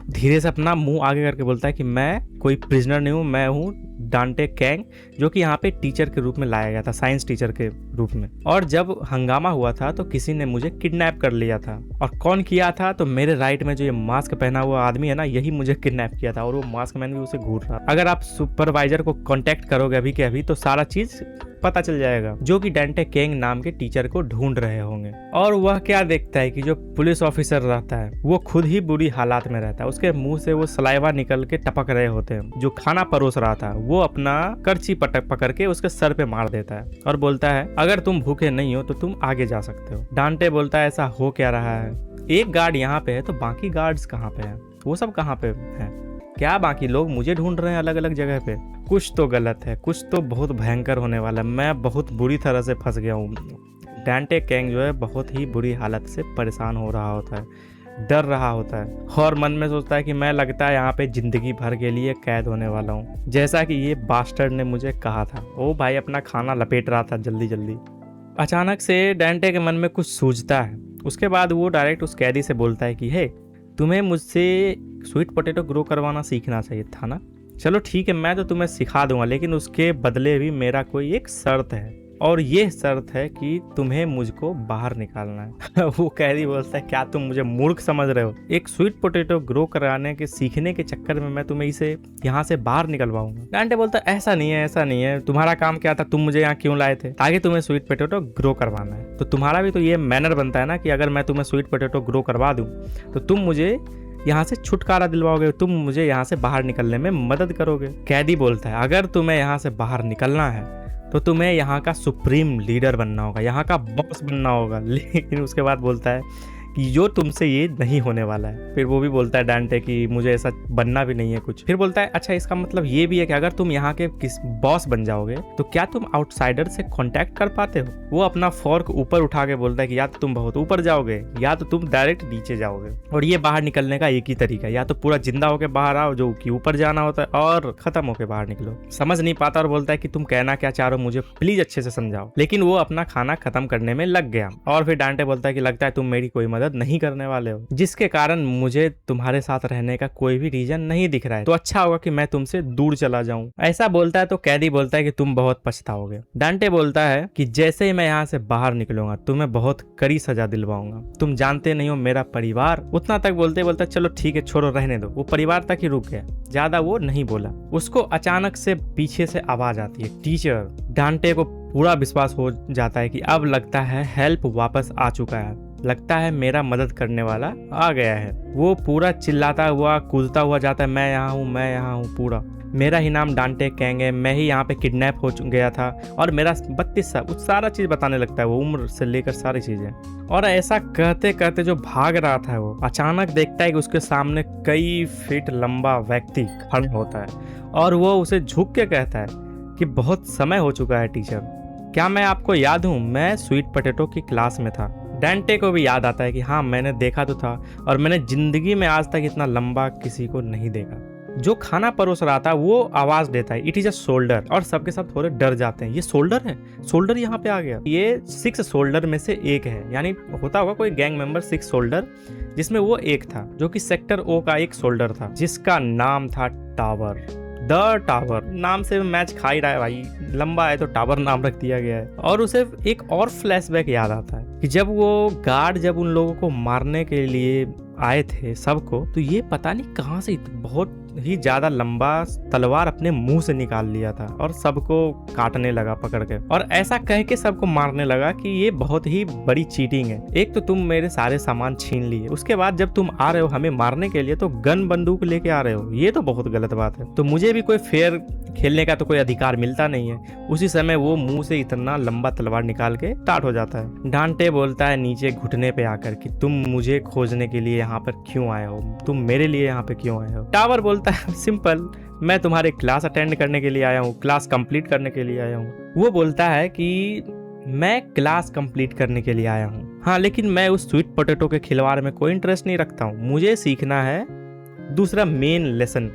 धीरे से अपना मुंह आगे करके बोलता है कि मैं कोई प्रिजनर नहीं हूँ, मैं हूँ डांटे कैंग, जो कि यहाँ पे टीचर के रूप में लाया गया था, साइंस टीचर के रूप में। और जब हंगामा हुआ था तो किसी ने मुझे किडनैप कर लिया था। और कौन किया था? तो मेरे राइट में जो ये मास्क पहना हुआ आदमी है ना, यही मुझे किडनैप किया था और वो मास्क मैन भी उसे घूर रहा था। अगर आप सुपरवाइजर को कांटेक्ट करोगे अभी के अभी तो सारा चीज पता चल जाएगा, जो कि डांटे कैंग नाम के टीचर को ढूंढ रहे होंगे। और वह क्या देखता है कि जो पुलिस ऑफिसर रहता है वो खुद ही बुरी हालात में रहता है, उसके मुंह से वो सलाइवा निकल के टपक रहे होते हैं। जो खाना परोस रहा था वो अपना करची पकड़ के उसके सर पे मार देता है और बोलता है अगर तुम भूखे नहीं हो तो तुम आगे जा सकते हो। डांटे बोलता है ऐसा हो क्या रहा है, एक गार्ड यहाँ पे है तो बाकी गार्ड्स कहाँ पे हैं, वो सब कहाँ पे हैं, क्या बाकी लोग मुझे ढूंढ रहे हैं अलग अलग जगह पे? कुछ तो गलत है, कुछ तो बहुत भयंकर होने वाला है, मैं बहुत बुरी तरह से फंस गया हूँ। डांटे कैंग जो है बहुत ही बुरी हालत से परेशान हो रहा होता है, डर रहा होता है और मन में सोचता है कि मैं लगता है यहाँ पे जिंदगी भर के लिए कैद होने वाला हूँ, जैसा कि ये बास्टर्ड ने मुझे कहा था। ओ भाई अपना खाना लपेट रहा था जल्दी जल्दी। अचानक से डांटे के मन में कुछ सूझता है। उसके बाद वो डायरेक्ट उस कैदी से बोलता है कि हे, तुम्हें मुझसे स्वीट पोटैटो ग्रो करवाना सीखना चाहिए था ना। चलो ठीक है, मैं तो तुम्हें सिखा दूंगा, लेकिन उसके बदले भी मेरा कोई एक शर्त है, और ये शर्त है कि तुम्हें मुझको बाहर निकालना है। वो कैदी बोलता है क्या तुम मुझे मूर्ख समझ रहे हो? एक स्वीट पोटैटो ग्रो कराने के सीखने के चक्कर में मैं तुम्हें इसे यहाँ से बाहर निकलवाऊंगा। डांटे बोलता है ऐसा नहीं है, ऐसा नहीं है, तुम्हारा काम क्या था, तुम मुझे यहाँ क्यों लाए थे? ताकि तुम्हें स्वीट पोटैटो ग्रो करवाना है, तो तुम्हारा भी तो ये मैनर बनता है ना कि अगर मैं तुम्हें स्वीट पोटैटो ग्रो करवा दूं तो तुम मुझे यहाँ से छुटकारा दिलवाओगे, तुम मुझे यहाँ से बाहर निकलने में मदद करोगे। कैदी बोलता है अगर तुम्हें यहाँ से बाहर निकलना है तो तुम्हें यहाँ का सुप्रीम लीडर बनना होगा, यहाँ का बॉस बनना होगा। लेकिन उसके बाद बोलता है कि जो तुमसे ये नहीं होने वाला है। फिर वो भी बोलता है डांटे कि मुझे ऐसा बनना भी नहीं है कुछ। फिर बोलता है अच्छा इसका मतलब ये भी है कि अगर तुम यहाँ के किस बॉस बन जाओगे तो क्या तुम आउटसाइडर से कांटेक्ट कर पाते हो? वो अपना फोर्क ऊपर उठा के बोलता है कि या तो तुम बहुत ऊपर जाओगे या तो तुम डायरेक्ट नीचे जाओगे, और ये बाहर निकलने का एक ही तरीका है, या तो पूरा जिंदा होके बाहर आओ जो कि ऊपर जाना होता है, और खत्म होके बाहर निकलो। समझ नहीं पाता और बोलता है कि तुम कहना क्या चाह रहे हो, मुझे प्लीज अच्छे से समझाओ। लेकिन वो अपना खाना खत्म करने में लग गया और फिर डांटे बोलता है कि लगता है तुम मेरी कोई मदद नहीं करने वाले हो, जिसके कारण मुझे तुम्हारे साथ रहने का कोई भी रीजन नहीं दिख रहा है, तो अच्छा होगा कि मैं तुमसे दूर चला जाऊं। ऐसा बोलता है तो कैदी बोलता है कि तुम बहुत पछताओगे। डांटे बोलता है कि जैसे ही मैं यहाँ से बाहर निकलूंगा तुम्हें बहुत कड़ी सजा दिलवाऊंगा, तुम जानते नहीं हो मेरा परिवार। उतना तक बोलते बोलते चलो ठीक है छोड़ो रहने दो, वो परिवार तक ही रुक गया, ज्यादा वो नहीं बोला। उसको अचानक से पीछे से आवाज आती है टीचर। डांटे को पूरा विश्वास हो जाता है कि अब लगता है हेल्प वापस आ चुका है, लगता है मेरा मदद करने वाला आ गया है। वो पूरा चिल्लाता हुआ कूदता हुआ जाता है मैं यहाँ हूँ, मैं यहाँ हूँ, पूरा मेरा ही नाम डांटे कैंग है, मैं ही यहाँ पे किडनैप हो गया था और मेरा 32 साल, उस सारा चीज बताने लगता है वो, उम्र से लेकर सारी चीजें। और ऐसा कहते कहते जो भाग रहा था वो अचानक देखता है कि उसके सामने कई फीट लंबा व्यक्ति खड़ा होता है और वो उसे झुक के कहता है कि बहुत समय हो चुका है टीचर, क्या मैं आपको याद हूँ? मैं स्वीट पोटैटो की क्लास में था। डांटे को भी याद आता है कि हाँ मैंने देखा तो था और मैंने जिंदगी में आज तक इतना लंबा किसी को नहीं देखा। जो खाना परोस रहा था वो आवाज देता है इट इज अ शोल्डर, और सबके सब थोड़े डर जाते हैं, ये शोल्डर है, शोल्डर यहाँ पे आ गया। ये 6 शोल्डर में से एक है, यानी होता होगा कोई गैंग मेंबर 6 शोल्डर, जिसमें वो एक था जो कि सेक्टर ओ का एक शोल्डर था जिसका नाम था टावर। द टावर नाम से मैच खा ही रहा है भाई, लंबा है तो टावर नाम रख दिया गया है। और उसे एक और फ्लैशबैक याद आता है कि जब वो गार्ड जब उन लोगों को मारने के लिए आए थे सबको, तो ये पता नहीं कहाँ से बहुत ही ज्यादा लंबा तलवार अपने मुंह से निकाल लिया था और सबको काटने लगा पकड़ के, और ऐसा कह के सबको मारने लगा कि ये बहुत ही बड़ी चीटिंग है। एक तो तुम मेरे सारे सामान छीन लिए, उसके बाद जब तुम आ रहे हो हमें मारने के लिए तो गन बंदूक लेके आ रहे हो, ये तो बहुत गलत बात है। तो मुझे भी कोई फेयर खेलने का तो कोई अधिकार मिलता नहीं है। उसी समय वो मुंह से इतना लंबा तलवार निकाल के स्टार्ट हो जाता है। डांटे बोलता है नीचे घुटने पे आकर कि तुम मुझे खोजने के लिए यहाँ पर क्यों आए हो, तुम मेरे लिए यहाँ पे क्यों आए हो। टावर बोलता है सिंपल, मैं तुम्हारे क्लास अटेंड करने के लिए आया हूँ, क्लास कंप्लीट करने के लिए आया हूँ। वो बोलता है कि मैं क्लास कंप्लीट करने के लिए आया हूँ, हाँ, लेकिन मैं उस स्वीट पोटैटो के खिलवाड़ में कोई इंटरेस्ट नहीं रखता हूँ। मुझे सीखना है दूसरा मेन लेसन,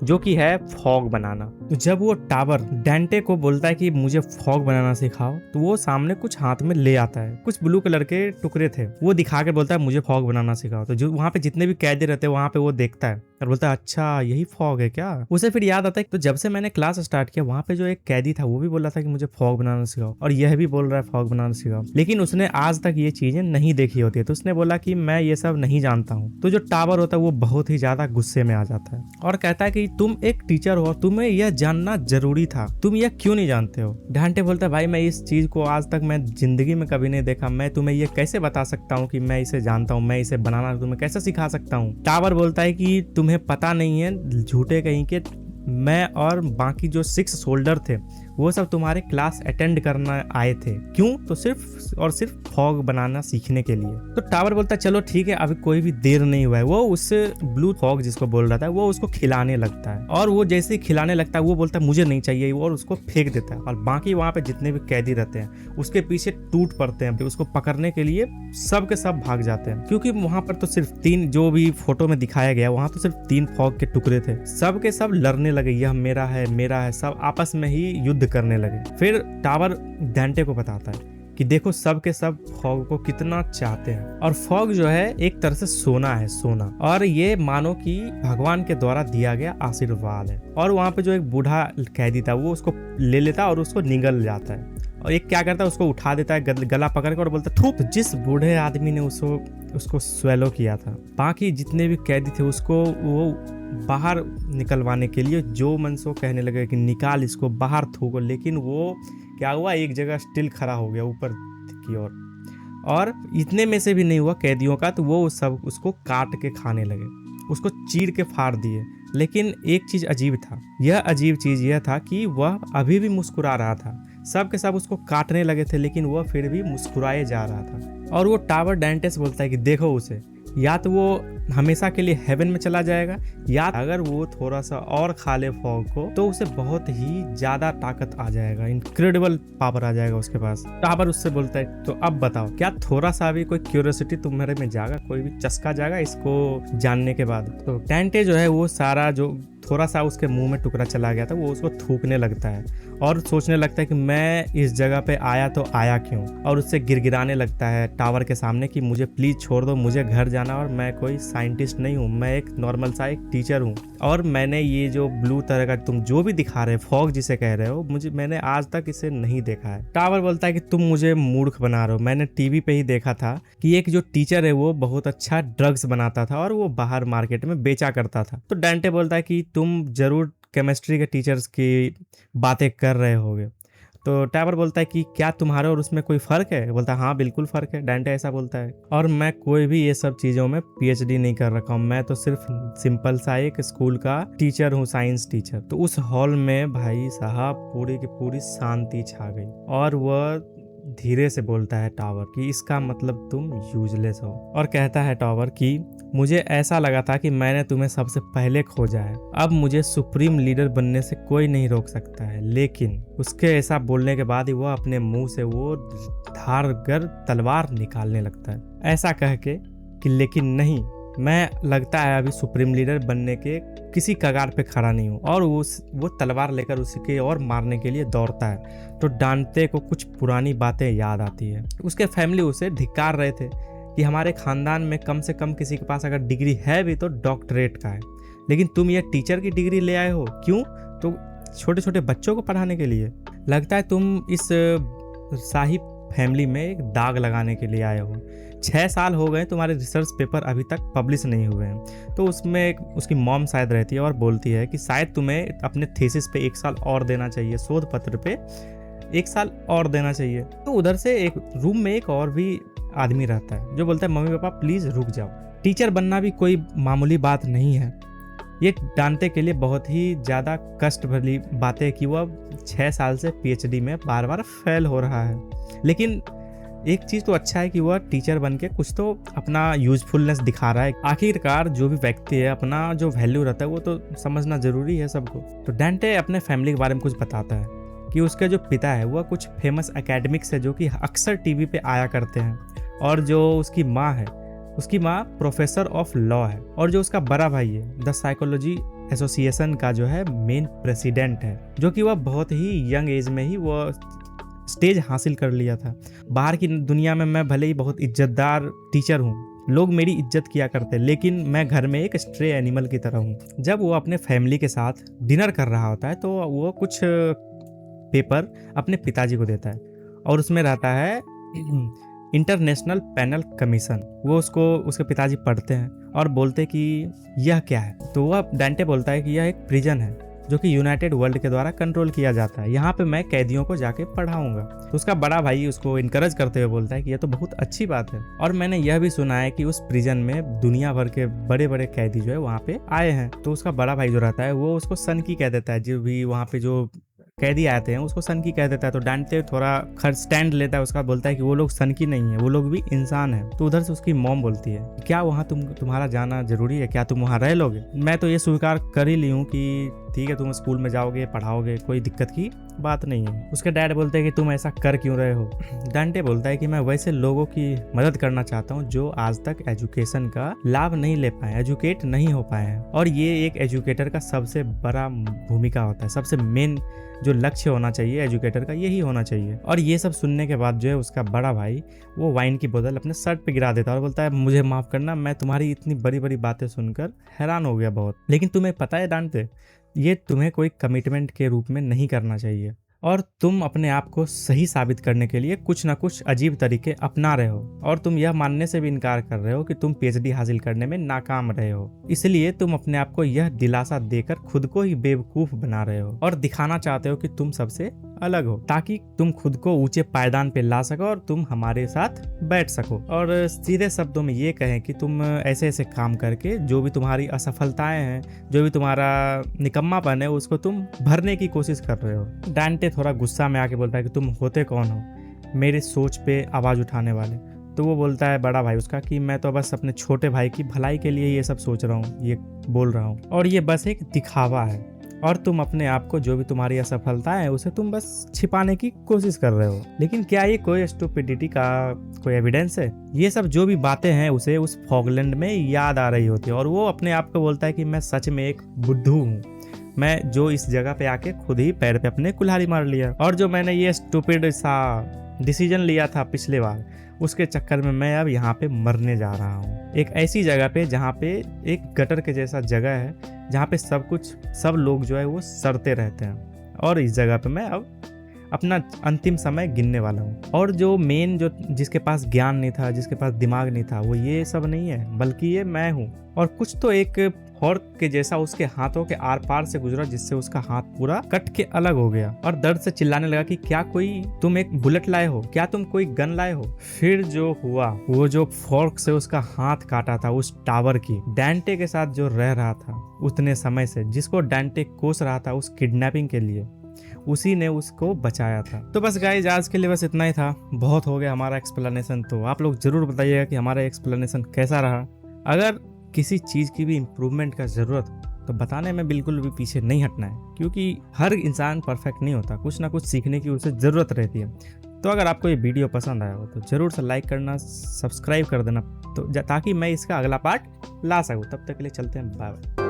जो कि है फॉग बनाना। तो जब वो टावर डेंटे को बोलता है कि मुझे फॉग बनाना सिखाओ, तो वो सामने कुछ हाथ में ले आता है, कुछ ब्लू कलर के टुकड़े थे, वो दिखा के बोलता है मुझे फॉग बनाना सिखाओ। तो जो वहाँ पे जितने भी कैदी रहते हैं वहाँ पे वो देखता है और बोलता है अच्छा यही फॉग है क्या। उसे फिर याद आता है तो जब से मैंने क्लास स्टार्ट किया वहाँ पे जो एक कैदी था वो भी बोल रहा था कि मुझे फॉग बनाना सिखाओ, और यह भी बोल रहा है फॉग बनाना सिखाओ, लेकिन उसने आज तक ये चीजें नहीं देखी होती है। तो उसने बोला कि मैं ये सब नहीं जानता हूँ। तो जो टावर होता है वो बहुत ही ज्यादा गुस्से में आ जाता है और कहता है कि तुम एक टीचर हो, तुम्हें यह जानना जरूरी था, तुम यह क्यों नहीं जानते हो। डांटे बोलता है भाई मैं इस चीज को आज तक मैं जिंदगी में कभी नहीं देखा, मैं तुम्हें ये कैसे बता सकता हूँ कि मैं इसे जानता हूँ, मैं इसे बनाना तुम्हें कैसे सिखा सकता हूँ। टावर बोलता है कि तुम्हें पता नहीं है झूठे कहीं के, मैं और बाकी जो 6 सोल्डर थे वो सब तुम्हारे क्लास अटेंड करना आए थे। क्यों? तो सिर्फ और सिर्फ फॉग बनाना सीखने के लिए। तो टावर बोलता है चलो ठीक है, अभी कोई भी देर नहीं हुआ है। वो उससे ब्लू फॉग जिसको बोल रहा था वो उसको खिलाने लगता है, और वो जैसे ही खिलाने लगता है वो बोलता है मुझे नहीं चाहिए, और उसको फेंक देता है। और बाकी वहाँ पे जितने भी कैदी रहते हैं उसके पीछे टूट पड़ते हैं, उसको पकड़ने के लिए सब के सब भाग जाते हैं, क्योंकि वहाँ पर तो सिर्फ 3, जो भी फोटो में दिखाया गया वहाँ तो सिर्फ 3 फॉग के टुकड़े थे। सब के सब लड़ने लगे, यह मेरा है मेरा है, सब आपस में ही युद्ध करने लगे। फिर टावर डेंटे को बताता है कि देखो सब के सब फॉग को कितना चाहते हैं, और फॉग जो है एक तरह से सोना है, सोना, और ये मानो कि भगवान के द्वारा दिया गया आशीर्वाद है। और वहाँ पे जो एक बूढ़ा कैदी था वो उसको ले लेता और उसको निगल जाता है, और एक क्या करता है उसको उठा देता है गला पकड़ कर और बोलता है थूक। जिस बूढ़े आदमी ने उसको स्वेलो किया था, बाकी जितने भी कैदी थे उसको वो बाहर निकलवाने के लिए जो मन सो कहने लगे कि निकाल इसको बाहर थूको, लेकिन वो क्या हुआ एक जगह स्टिल खड़ा हो गया ऊपर की ओर, और इतने में से भी नहीं हुआ कैदियों का, तो वो सब उसको काट के खाने लगे, उसको चीर के फाड़ दिए। लेकिन एक चीज अजीब था, यह अजीब चीज यह था कि वह अभी भी मुस्कुरा रहा था। सब के सब उसको काटने लगे थे लेकिन वह फिर भी मुस्कुराए जा रहा था। और वो टावर डेंटेस बोलता है कि देखो उसे, या तो वो हमेशा के लिए हेवन में चला जाएगा, या अगर वो थोड़ा सा और खा ले फॉग को तो उसे बहुत ही ज्यादा ताकत आ जाएगा, इनक्रेडिबल पावर आ जाएगा उसके पास। टावर उससे बोलता है तो अब बताओ क्या थोड़ा सा भी कोई क्यूरियोसिटी तुम्हारे में जागा, कोई भी चस्का जागा इसको जानने के बाद। तो डेंटे जो है वो सारा जो थोड़ा सा उसके मुंह में टुकड़ा चला गया था वो उसको थूकने लगता है और सोचने लगता है कि मैं इस जगह पे आया तो आया क्यों, और उससे गिड़गिड़ाने लगता है टावर के सामने कि मुझे प्लीज छोड़ दो, मुझे घर जाना, और मैं कोई साइंटिस्ट नहीं हूँ, मैं एक नॉर्मल सा एक टीचर हूँ, और मैंने ये जो ब्लू तरह का तुम जो भी दिखा रहे फॉग जिसे कह रहे हो मैंने आज तक इसे नहीं देखा है। टावर बोलता है कि तुम मुझे मूर्ख बना रहे हो, मैंने टीवी पे ही देखा था कि एक जो टीचर है वो बहुत अच्छा ड्रग्स बनाता था और वो बाहर मार्केट में बेचा करता था। तो डेंटे बोलता है कि तुम जरूर केमिस्ट्री के टीचर्स की बातें कर रहे होगे। तो टावर बोलता है कि क्या तुम्हारे और उसमें कोई फर्क है? बोलता है हाँ बिल्कुल फर्क है, डेंटे ऐसा बोलता है, और मैं कोई भी ये सब चीज़ों में पीएचडी नहीं कर रखा हूँ, मैं तो सिर्फ सिंपल सा एक स्कूल का टीचर हूँ, साइंस टीचर। तो उस हॉल में भाई साहब पूरी की पूरी शांति छा गई, और वह धीरे से बोलता है टावर कि इसका मतलब तुम यूजलेस हो, और कहता है टावर कि मुझे ऐसा लगा था कि मैंने तुम्हें सबसे पहले खोजा है, अब मुझे सुप्रीम लीडर बनने से कोई नहीं रोक सकता है। लेकिन उसके ऐसा बोलने के बाद ही वो अपने मुंह से वो धारगर तलवार निकालने लगता है, ऐसा कह के कि लेकिन नहीं, मैं लगता है अभी सुप्रीम लीडर बनने के किसी कगार पे खड़ा नहीं हूँ, और वो तलवार लेकर उसके और मारने के लिए दौड़ता है। तो डांटे को कुछ पुरानी बातें याद आती है। उसके फैमिली उसे धिक्कार रहे थे कि हमारे खानदान में कम से कम किसी के पास अगर डिग्री है भी तो डॉक्टरेट का है, लेकिन तुम ये टीचर की डिग्री ले आए हो, क्यों? तो छोटे छोटे बच्चों को पढ़ाने के लिए। लगता है तुम इस शाही फैमिली में एक दाग लगाने के लिए आए हो, 6 साल हो गए तुम्हारे रिसर्च पेपर अभी तक पब्लिश नहीं हुए हैं। तो उसमें उसकी मॉम शायद रहती है और बोलती है कि शायद तुम्हें अपने थीसिस पे 1 साल और देना चाहिए, शोध पत्र पे 1 साल और देना चाहिए। तो उधर से एक रूम में एक और भी आदमी रहता है जो बोलता है मम्मी पापा प्लीज़ रुक जाओ, टीचर बनना भी कोई मामूली बात नहीं है। ये डांटे के लिए बहुत ही ज़्यादा कष्ट भरी बात है कि वह 6 साल से PhD में बार बार फेल हो रहा है। लेकिन एक चीज़ तो अच्छा है कि वह टीचर बन के कुछ तो अपना यूजफुलनेस दिखा रहा है। आखिरकार जो भी व्यक्ति है अपना जो वैल्यू रहता है वो तो समझना ज़रूरी है सबको। तो डांटे अपने फैमिली के बारे में कुछ बताता है कि उसके जो पिता है वह कुछ फेमस एकेडमिक्स है जो कि अक्सर टीवी पे आया करते हैं, और जो उसकी माँ है उसकी माँ प्रोफेसर ऑफ लॉ है, और जो उसका बड़ा भाई है द साइकोलॉजी एसोसिएशन का जो है मेन प्रेसिडेंट है, जो कि वह बहुत ही यंग एज में ही वह स्टेज हासिल कर लिया था। बाहर की दुनिया में मैं भले ही बहुत इज्जतदार टीचर हूँ, लोग मेरी इज्जत किया करते, लेकिन मैं घर में एक स्ट्रे एनिमल की तरह हूँ। जब वो अपने फैमिली के साथ डिनर कर रहा होता है तो वो कुछ पेपर अपने पिताजी को देता है, और उसमें रहता है इंटरनेशनल पैनल कमीशन। वो उसको उसके पिताजी पढ़ते हैं और बोलते कि यह क्या है। तो वह डांटे बोलता है कि यह एक प्रिजन है जो कि यूनाइटेड वर्ल्ड के द्वारा कंट्रोल किया जाता है, यहाँ पे मैं कैदियों को जाके पढ़ाऊंगा। तो उसका बड़ा भाई उसको इनकरेज करते हुए बोलता है कि यह तो बहुत अच्छी बात है, और मैंने यह भी सुना है कि उस प्रिजन में दुनिया भर के बड़े बड़े कैदी जो है वहाँ पे आए हैं। तो उसका बड़ा भाई जो रहता है वो उसको सन की कह देता है, जो भी वहाँ पे जो कैदी आते हैं उसको सन की कह देता है। तो डांटे थोड़ा खर स्टैंड लेता है उसका, बोलता है कि वो लोग सन की नहीं है, वो लोग भी इंसान है। तो उधर से उसकी मॉम बोलती है क्या वहाँ तुम्हारा जाना जरूरी है, क्या तुम वहाँ रह लोगे? मैं तो ये स्वीकार कर ही ली हूँ कि ठीक है तुम स्कूल में जाओगे पढ़ाओगे, कोई दिक्कत की बात नहीं है। उसके डैड बोलते हैं कि तुम ऐसा कर क्यों रहे हो? डांटे बोलता है कि मैं वैसे लोगों की मदद करना चाहता हूँ जो आज तक एजुकेशन का लाभ नहीं ले पाए, एजुकेट नहीं हो पाए हैं, और ये एक एजुकेटर का सबसे बड़ा भूमिका होता है, सबसे मेन जो लक्ष्य होना चाहिए एजुकेटर का यही होना चाहिए। और ये सब सुनने के बाद जो है उसका बड़ा भाई वो वाइन की बोतल अपने शर्ट पे गिरा देता है और बोलता है मुझे माफ करना, मैं तुम्हारी इतनी बड़ी बड़ी बातें सुनकर हैरान हो गया बहुत। लेकिन तुम्हें पता है डांटे, ये तुम्हें कोई कमिटमेंट के रूप में नहीं करना चाहिए, और तुम अपने आप को सही साबित करने के लिए कुछ ना कुछ अजीब तरीके अपना रहे हो, और तुम यह मानने से भी इनकार कर रहे हो कि तुम PhD हासिल करने में नाकाम रहे हो। इसलिए तुम अपने आप को यह दिलासा देकर खुद को ही बेवकूफ बना रहे हो और दिखाना चाहते हो कि तुम सबसे अलग हो, ताकि तुम खुद को ऊंचे पायदान पे ला सको और तुम हमारे साथ बैठ सको। और सीधे शब्दों में ये कहें कि तुम ऐसे ऐसे काम करके जो भी तुम्हारी असफलताएं हैं, जो भी तुम्हारा निकम्मापन है, उसको तुम भरने की कोशिश कर रहे हो। डांटे थोड़ा गुस्सा में आके बोलता है कि तुम होते कौन हो मेरे सोच पे आवाज उठाने वाले? तो वो बोलता है बड़ा भाई उसका कि मैं तो बस अपने छोटे भाई की भलाई के लिए ये सब सोच रहा हूँ, ये बोल रहा हूँ, और ये बस एक दिखावा है, और तुम अपने आप को जो भी तुम्हारी असफलता है उसे तुम बस छिपाने की कोशिश कर रहे हो। लेकिन क्या ये कोई स्टुपिडिटी का कोई एविडेंस है? ये सब जो भी बातें हैं उसे उस फॉगलैंड में याद आ रही होती है, और वो अपने आप को बोलता है कि मैं सच में एक बुद्धू हूँ, मैं जो इस जगह पे आके खुद ही पैर पे अपने कुल्हाड़ी मार लिया, और जो मैंने ये स्टूपिड सा डिसीजन लिया था पिछले बार, उसके चक्कर में मैं अब यहाँ पे मरने जा रहा हूँ। एक ऐसी जगह पे जहाँ पे एक गटर के जैसा जगह है, जहाँ पे सब लोग जो है वो सड़ते रहते हैं, और इस जगह पे मैं अब अपना अंतिम समय गिनने वाला हूँ। और जो मेन जो जिसके पास ज्ञान नहीं था, जिसके पास दिमाग नहीं था, वो ये सब नहीं है, बल्कि ये मैं हूँ। और कुछ तो एक फॉर्क के जैसा उसके हाथों के आर पार से गुजरा, जिससे उसका हाथ पूरा कट के अलग हो गया, और दर्द से चिल्लाने लगा कि क्या कोई तुम एक बुलेट लाए हो, क्या तुम कोई गन लाए हो? फिर जो हुआ, वो जो फॉर्क से उसका हाथ काटा था उस टावर की डांटे के साथ जो रह रहा था उतने समय से, जिसको डांटे कोस रहा था उस किडनैपिंग के लिए, उसी ने उसको बचाया था। तो बस गाइस आज के लिए बस इतना ही था, बहुत हो गया हमारा एक्सप्लेनेशन। तो आप लोग जरूर बताइएगा कि हमारा एक्सप्लेनेशन कैसा रहा। अगर किसी चीज़ की भी इम्प्रूवमेंट का ज़रूरत तो बताने में बिल्कुल भी पीछे नहीं हटना है, क्योंकि हर इंसान परफेक्ट नहीं होता, कुछ ना कुछ सीखने की उसे ज़रूरत रहती है। तो अगर आपको ये वीडियो पसंद आया हो तो ज़रूर से लाइक करना, सब्सक्राइब कर देना, तो ताकि मैं इसका अगला पार्ट ला सकूँ। तब तक के लिए चलते हैं, बाय बाय।